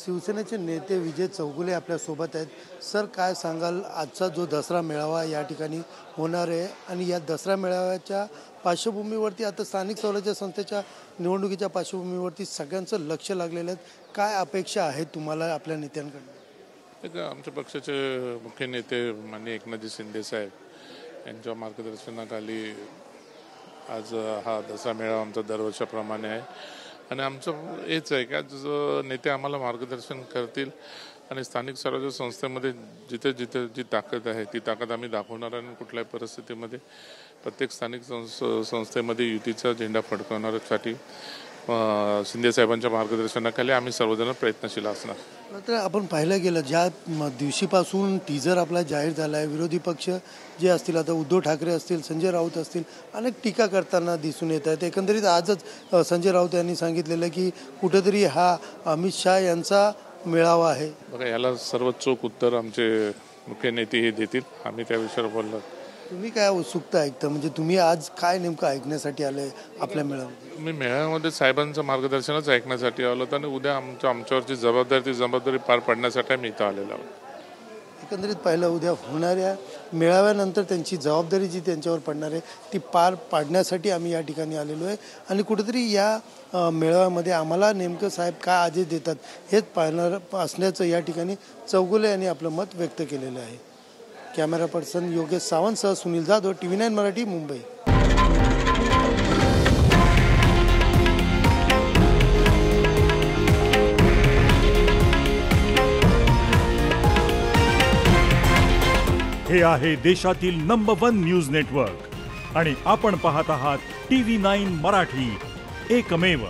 शिवसेनेचे नेते विजय चौगुले आपल्यासोबत आहेत। सर, काय सांगाल, आजचा जो दसरा मेळावा या ठिकाणी होणार आहे आणि या दसरा मेळाव्याच्या पार्श्वभूमीवरती आता स्थानिक स्वराज्य संस्थेच्या निवडणुकीच्या पार्श्वभूमीवरती सगळ्यांचं लक्ष लागलेलं आहे। काय अपेक्षा आहेत तुम्हाला आपल्या नेत्यांकडून? आमच्या पक्षाचे मुख्य नेते माननीय एकनाथजी शिंदे साहेब यांच्या मार्गदर्शनाखाली आज हा दसरा मेळावा आमचा दरवर्षाप्रमाणे आहे आणि आमचं हेच आहे की आज नेते आम्हाला मार्गदर्शन करतील आणि स्थानिक स्वराज्य संस्थेमध्ये जिथे जिथे जी ताकद आहे ती ताकद आम्ही दाखवणार आणि कुठल्याही परिस्थितीमध्ये प्रत्येक स्थानिक संस्थेमध्ये युतीचा झेंडा फडकवण्यासाठी शिंदे साहेबांच्या मार्गदर्शनाखाली आम्ही सर्वजण प्रयत्नशील असणार। मात्र आपण पाहिलं गेलं ज्या दिवशीपासून टीजर आपला जाहीर झाला आहे, विरोधी पक्ष जे असतील, आता उद्धव ठाकरे असतील, संजय राऊत असतील, अनेक टीका करताना दिसून येत आहेत। एकंदरीत आजच संजय राऊत यांनी सांगितलेलं की कुठेतरी हा अमित शहा यांचा मेळावा आहे। बघा, याला सर्व चोख उत्तर आमचे मुख्य नेते हे देतील। आम्ही त्या विषयावर बोललो। तुम्ही काय उत्सुकता ऐकता, म्हणजे तुम्ही आज काय नेमकं ऐकण्यासाठी आले आपल्या मेळाव्यात? मी मेळाव्यामध्ये साहेबांचं मार्गदर्शनच ऐकण्यासाठी आलो होतो आणि उद्या आमच्यावरची जबाबदारी पार पाडण्यासाठी मी इथं आलेलो आहोत। एकंदरीत पाहिलं, उद्या होणाऱ्या मेळाव्यानंतर त्यांची जबाबदारी जी त्यांच्यावर पडणार आहे ती पार पाडण्यासाठी आम्ही या ठिकाणी आलेलो आहे आणि कुठेतरी या मेळाव्यामध्ये आम्हाला नेमकं साहेब काय आदेश देतात हेच पाहणार असल्याचं या ठिकाणी चौगुले यांनी आपलं मत व्यक्त केलेलं आहे। कॅमेरा पर्सन योगेश सावंतसह सुनील जाधव, TV9 मराठी, मुंबई। हे आहे देशातील नंबर 1 न्यूज नेटवर्क आणि आपण पाहत आहात TV9 मराठी, एकमेव।